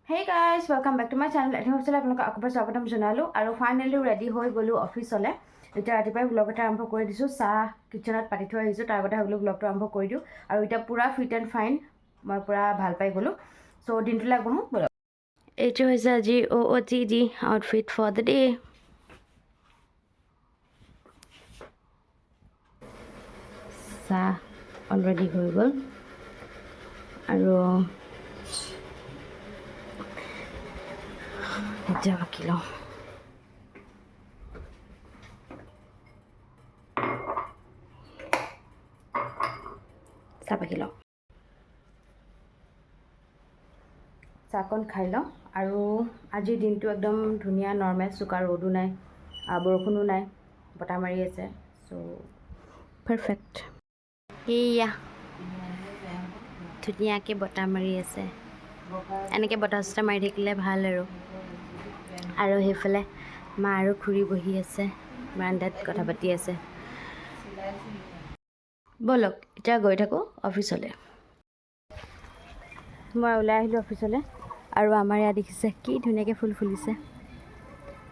Hey guys, welcome back to my channel. I hope you like my channel. Janalu. Aru finally ready hoy golu office ole. Eta ratipai vlog eta arambho kori disu. Sa kitchen at pati thoi ahisu. Tar agota holo vlog to arambho kori diu. Aru eta pura fit and fine. Moi pura bhal pai golu. So dintu lag bohu bolo. Eto hoise aji OOTD outfit for the day. Sa already hoy gol. Aru এতিয়া বাকি লওঁ চাহ বাকি লওঁ চাহকণ খাই লওঁ আৰু আজিৰ দিনটো একদম ধুনীয়া নৰ্মেল চুকা ৰ'দো নাই বৰষুণো নাই বতাহ মাৰি আছে চ' পাৰফেক্ট এয়া ধুনীয়াকৈ বতাহ মাৰি আছে এনেকৈ বতাহ চতাহ মাৰি থাকিলে ভাল আৰু সেইফালে মা আৰু খুৰী বহি আছে বাৰান্দাত কথা পাতি আছে বলক এতিয়া গৈ থাকোঁ অফিচলৈ মই ওলাই আহিলোঁ অফিচলৈ আৰু আমাৰ ইয়াত দেখিছে কি ধুনীয়াকৈ ফুল ফুলিছে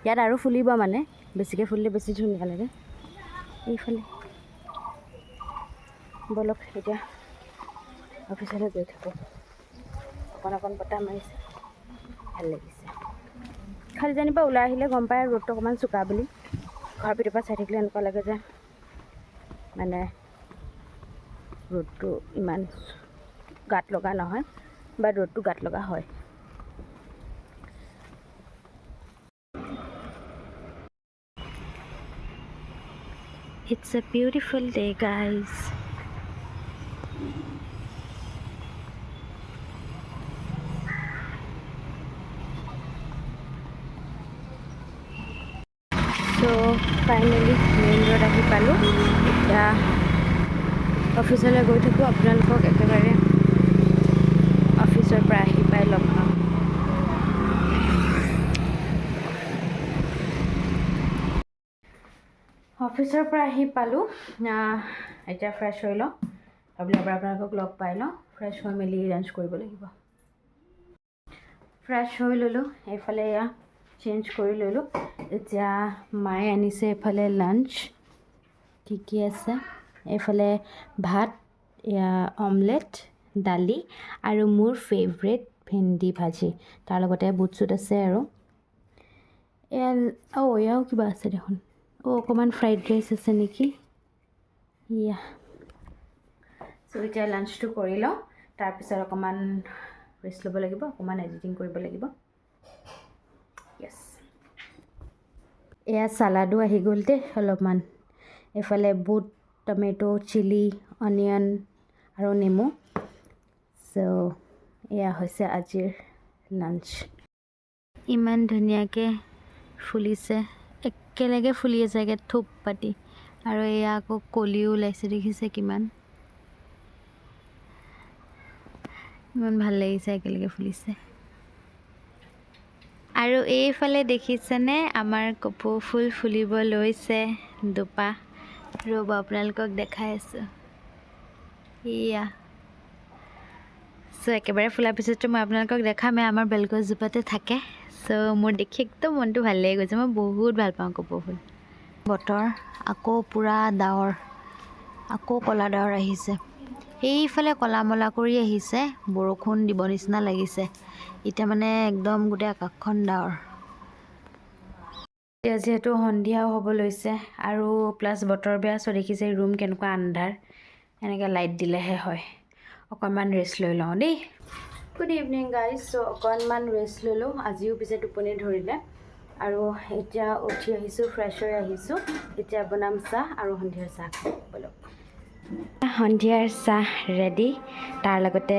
ইয়াত আৰু ফুলিব মানে বেছিকৈ ফুলিলে বেছি ধুনীয়া লাগে এইফালে বলক এতিয়া অফিচলৈ গৈ থাকোঁ অকণ অকণ বতাহ মাৰিছে ভাল লাগিছে খালি জানিবা ওলাই আহিলে গম পায় ৰ'দটো অকণমান চোকা বুলি ঘৰৰ ভিতৰৰ পৰা চাই থাকিলে এনেকুৱা লাগে যে মানে ৰ'দটো ইমান গাত লগা নহয় বা ৰ'দটো গাত লগা হয় It's a beautiful day guys So finally main road ahi palu eta office le goi thaku apnalok ekebare officer pra ahi pai log na officer pra ahi palu eta fresh hoilo abli abra apnalok log pai lo fresh hoi meli lunch koribo lagibo fresh hoi lolo efale ya change কৰি ললো এতিয়া মায়ে আনিছে এফালে lunch কি আছে এফালে ভাত অমলেট দালি আৰু মোৰ ফেভৰেট ভেন্দি ভাজি তাৰ লগতে বুট চুট আছে আৰু ইয়াও কিবা আছে দেখোন অকণমান ফ্ৰাইড ৰাইচ আছে নেকি ইয়া চ' এতিয়া লাঞ্চটো কৰি লওঁ তাৰপিছত অকণমান ৰেষ্ট ল'ব লাগিব অকণমান এডিটিং কৰিব লাগিব Yes. এয়া সালাডো আহি গ'ল দে অলপমান এফালে বুট টমেটো চিলি অনিয়ন আৰু নেমু সো এয়া হৈছে আজিৰ লাঞ্চ ইমান ধুনীয়াকৈ ফুলিছে একেলগে ফুলি আছে একে থোপ পাতি আৰু এয়া আকৌ কলিও ওলাইছে দেখিছে কিমান ইমান ভাল লাগিছে একেলগে ফুলিছে আৰু এইফালে দেখিছেনে আমাৰ কপৌ ফুল ফুলিব লৈছে দুপা ৰ'ব আপোনালোকক দেখাই আছোঁ ইয়া চ' একেবাৰে ফুলাৰ পিছততো মই আপোনালোকক দেখামে আমাৰ বেলগছজোপাতে থাকে চ' মোৰ দেখি একদম মনটো ভাল লাগি গৈছে মই বহুত ভাল পাওঁ কপৌ ফুল বতৰ আকৌ পূৰা ডাৱৰ আকৌ ক'লা ডাৱৰ আহিছে এইফালে ক'লা মলা কৰি আহিছে বৰষুণ দিব নিচিনা লাগিছে এতিয়া মানে একদম গোটেই আকাশখন ডাৱৰ এতিয়া যিহেতু সন্ধিয়াও হ'ব লৈছে আৰু প্লাছ বতৰ বেয়া চ' দেখিছে ৰুম কেনেকুৱা আন্ধাৰ এনেকৈ লাইট দিলেহে হয় অকণমান ৰেষ্ট লৈ লওঁ দেই গুড ইভিনিং গাইজ চ' অকণমান ৰেষ্ট ল'লোঁ আজিও পিছে টোপনি ধৰিলে আৰু এতিয়া উঠি আহিছোঁ ফ্ৰেছ হৈ আহিছোঁ এতিয়া বনাম চাহ আৰু সন্ধিয়াৰ চাহ বলক সন্ধিয়াৰ চাহ ৰেডি তাৰ লগতে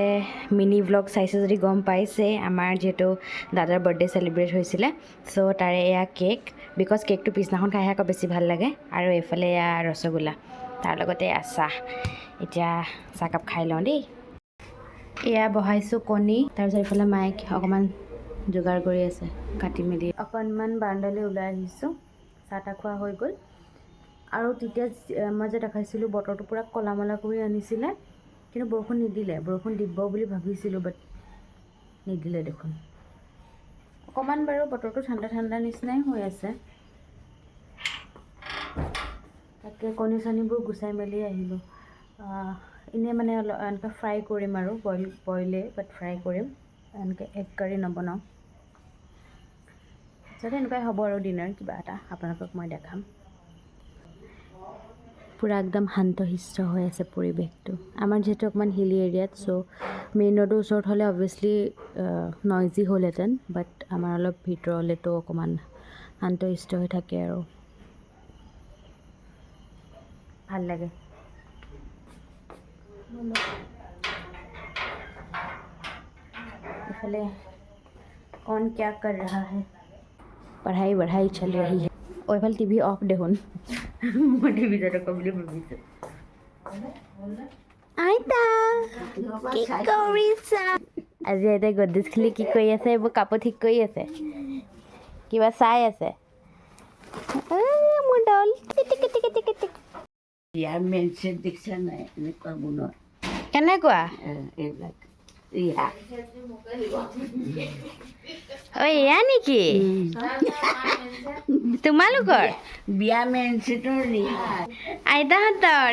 মিনি ভ্লগ চাইছে যদি গম পাইছে আমাৰ যিহেতু দাদাৰ বাৰ্থডে চেলিব্ৰেট হৈছিলে চ' তাৰে এয়া কেক বিকজ কেকটো পিছদিনাখন খাইহে আকৌ বেছি ভাল লাগে আৰু এইফালে এয়া ৰসগোল্লা তাৰ লগতে এয়া চাহ এতিয়া চাহকাপ খাই লওঁ দেই এয়া বহাইছোঁ কণী তাৰপিছত এইফালে মায়ে অকণমান যোগাৰ কৰি আছে কাটি মেলি অকণমান বাৰান্দালৈ ওলাই আহিছোঁ চাহ তাহ খোৱা হৈ গ'ল আৰু তেতিয়া মই যে দেখাইছিলোঁ বতৰটো পূৰা ক'লা মলা কৰি আনিছিলে কিন্তু বৰষুণ নিদিলে বৰষুণ দিব বুলি ভাবিছিলোঁ বাট নিদিলে দেখোন অকণমান বাৰু বতৰটো ঠাণ্ডা ঠাণ্ডা নিচিনাই হৈ আছে। তাকে কণী চনীবোৰ গুচাই মেলি আহিলোঁ। এনেই মানে অলপ এনেকৈ ফ্ৰাই কৰিম আৰু বইলে বাট ফ্ৰাই কৰিম, এনেকৈ এগ কাৰী নবনাওঁ। তাৰপিছতে এনেকুৱাই হ'ব আৰু ডিনাৰ কিবা এটা আপোনালোকক মই দেখাম। পূৰা একদম শান্তশিষ্ট হৈ আছে পৰিৱেশটো। আমাৰ যিহেতু অকণমান হিলি এৰিয়াত, চ' মেইন ৰোডৰ ওচৰত হ'লে অভিয়াছলি নইজি হ'লহেঁতেন, বাট আমাৰ অলপ ভিতৰ হ'লেতো অকণমান শান্তশিষ্ট হৈ থাকে আৰু ভাল লাগে। इफाले कौन क्या कर रहा है? पढ़ाई बढ़ाई चल रही है। और इफाल टीवी ऑफ देखुन मैं टीवी तो कमली भाविছোঁ। আইতা কি কৰিছা? আজি আইতাই গড্ৰেজ খুলি কি কৰি আছে? এইবোৰ কাপোৰ ঠিক কৰি আছে, কিবা চাই আছে। মোৰ ডল ইয়াৰ মেইন ছেট দেখিছা নাই? এনেকুৱা গুণৰ কেনেকুৱা? এইবিলাক ৰিহা ঐ এয়া নেকি তোমালোকৰ বিয়া মেইন ছেটৰ ৰিহা। আইতাহঁতৰ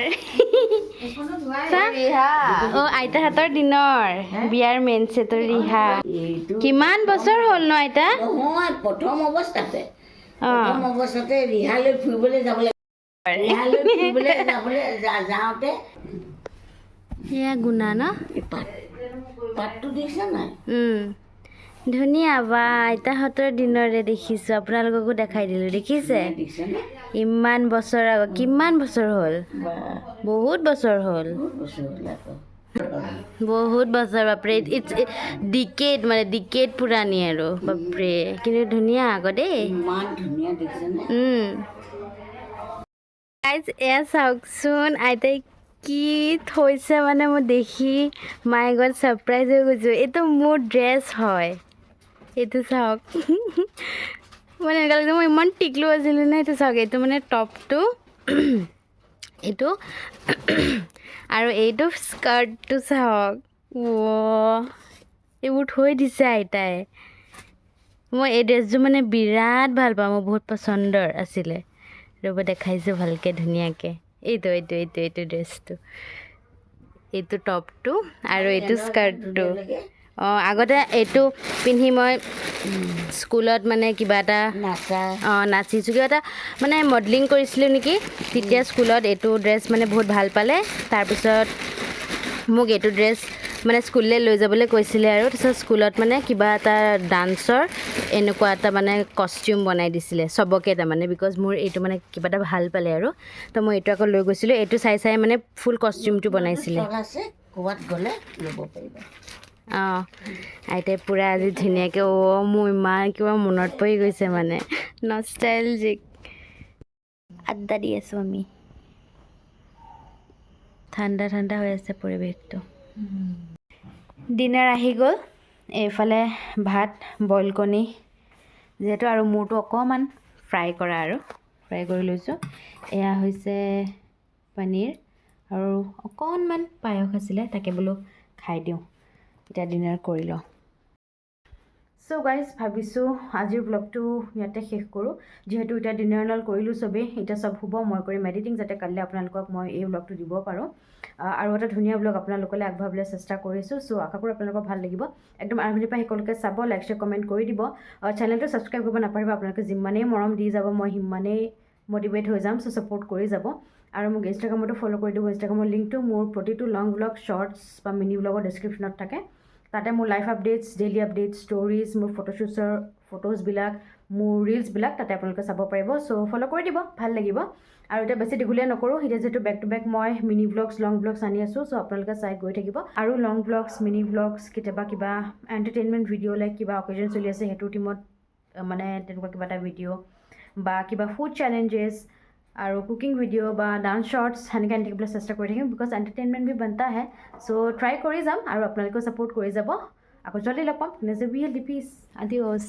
অঁ আইতাহঁতৰ দিনৰ বিয়াৰ মেইন ছেটৰ ৰিহা। এইটো কিমান বছৰ হ'ল ন আইতা? নহয়, প্ৰথম অৱস্থাতে অঁ ৰিহালৈ ফুৰিবলৈ যাব লাগে। ৰিহালৈ ফুৰিবলৈ যাওঁতে এয়া গুণা ন? পাতটো দেখিছা নাই? ধুনীয়া বা আইতাহঁতৰ দিনৰে দেখিছোঁ, আপোনালোককো দেখাই দিলোঁ। দেখিছে দেখিছা নে? ইমান বছৰ আগত, কিমান বছৰ হ'ল? বহুত বছৰ হ'ল, বহুত বছৰ বাপৰে। ইটছ ডিকেড মানে ডিকেড পুৰাণি আৰু বাপৰে, কিন্তু ধুনীয়া আকৌ দেই। ইমান ধুনীয়া দেখিছা নে? গাইজ এয়া চাওকচোন আইতাই কি থৈছে, মানে মই দেখি মাই গড ছাৰপ্ৰাইজ হৈ গৈছোঁ। এইটো মোৰ ড্ৰেছ হয়, এইটো চাওক। মানে এনেকুৱা লাগিছে মই ইমান টিকলো আছিলোঁ নে। এইটো চাওক, এইটো মানে টপটো এইটো আৰু এইটো স্কাৰ্টটো চাওক। এইবোৰ থৈ দিছে আইতাই। মই এই ড্ৰেছযোৰ মানে বিৰাট ভাল পাওঁ, মোৰ বহুত পচন্দৰ আছিলে। ৰ'ব দেখাইছোঁ ভালকৈ ধুনীয়াকৈ। এইটো এইটো এইটো এইটো ড্ৰেছটো, এইটো টপটো আৰু এইটো স্কাৰ্টটো। অঁ আগতে এইটো পিন্ধি মই স্কুলত মানে কিবা এটা নাচিছোঁ, কিবা এটা মানে মডেলিং কৰিছিলোঁ নেকি, তেতিয়া স্কুলত এইটো ড্ৰেছ মানে বহুত ভাল পালে। তাৰপিছত মোক এইটো ড্ৰেছ মানে স্কুললৈ লৈ যাবলৈ কৈছিলে আৰু তাৰপিছত স্কুলত মানে কিবা এটা ডান্সৰ এনেকুৱা এটা মানে কষ্টিউম বনাই দিছিলে চবকে, তাৰমানে বিকজ মোৰ এইটো মানে কিবা এটা ভাল পালে আৰু তো মই এইটো আকৌ লৈ গৈছিলোঁ। এইটো চাই চাই মানে ফুল কষ্টিউমটো বনাইছিলে। ক'ৰবাত গ'লে ল'ব পাৰিবা। অঁ আইতাই পূৰা আজি ধুনীয়াকৈ মোৰ ইমান কিবা মনত পৰি গৈছে, মানে নষ্টালজিক। আড্ডা দি আছোঁ আমি, ঠাণ্ডা ঠাণ্ডা হৈ আছে পৰিৱেশটো। ডিনাৰ আহি গ'ল। এইফালে ভাত, বইল কণী যিহেতু, আৰু মোৰটো অকণমান ফ্ৰাই কৰা আৰু ফ্ৰাই কৰি লৈছোঁ। এয়া হৈছে পনীৰ আৰু অকণমান পায়স আছিলে, তাকে বোলো খাই দিওঁ, এতিয়া ডিনাৰ কৰি লওঁ। চ' গাইজ ভাবিছোঁ আজিৰ ব্লগটো ইয়াতে শেষ কৰোঁ, যিহেতু এতিয়া ডিনাৰ কৰিলোঁ চবেই। এতিয়া চব শুব, মই কৰিম এডিটিং, যাতে কাইলৈ আপোনালোকক মই এই ব্লগটো দিব পাৰোঁ। আৰু এটা ধুনীয়া ব্লগ আপোনালোকলৈ আগবঢ়াবলৈ চেষ্টা কৰিছোঁ। চ' আশা কৰোঁ আপোনালোকৰ ভাল লাগিব। একদম আৰম্ভণিৰ পৰা শেষলৈকে চাব, লাইক শ্বেয়াৰ কমেণ্ট কৰি দিব। চেনেলটো ছাবস্ক্ৰাইব কৰিব নাপাহৰিব। আপোনালোকে যিমানেই মৰম দি যাব মই সিমানেই মটিভেট হৈ যাম। চ' ছাপোৰ্ট কৰি যাব। আৰু মোক ইনষ্টাগ্ৰামতো ফ'ল' কৰি দিব। ইনষ্টাগ্ৰামৰ লিংকটো মোৰ প্ৰতিটো লং ব্লগ, শ্বৰ্টছ বা মিনি ব্লগৰ ডেছক্ৰিপশ্যনত থাকে। তাতে মোৰ life updates, daily updates, stories, মোৰ ফটোশ্বুটছৰ ফটোজবিলাক, মোৰ ৰিলছবিলাক তাতে আপোনালোকে চাব পাৰিব। চ' ফ'ল' কৰি দিব, ভাল লাগিব। আৰু এতিয়া বেছি দীঘলীয়া নকৰোঁ, এতিয়া যিহেতু বেক টু বেক মই মিনি ব্লগছ, লং ব্লগছ আনি আছোঁ। চ' আপোনালোকে চাই গৈ থাকিব। আৰু লং ব্লগছ, মিনি ব্লগছ, কেতিয়াবা কিবা এণ্টাৰটেইনমেণ্ট ভিডিঅ' লাইক কিবা অকেজন চলি আছে সেইটোৰ টিমত মানে তেনেকুৱা কিবা এটা ভিডিঅ' বা কিবা ফুড চেলেঞ্জেছ আৰু কুকিং ভিডিঅ' বা ডান্স শ্বৰ্টছ সেনেকৈ আনি থাকিবলৈ চেষ্টা কৰি থাকিম, বিকজ এণ্টাৰটেইনমেণ্ট ভি বনতা হে। চ' ট্ৰাই কৰি যাম আৰু আপোনালোকেও ছাপোৰ্ট কৰি যাব। আকৌ জল্দি লগ পাম। নেক্সট ভিডিঅ' পিছ আদিঅ'ছ।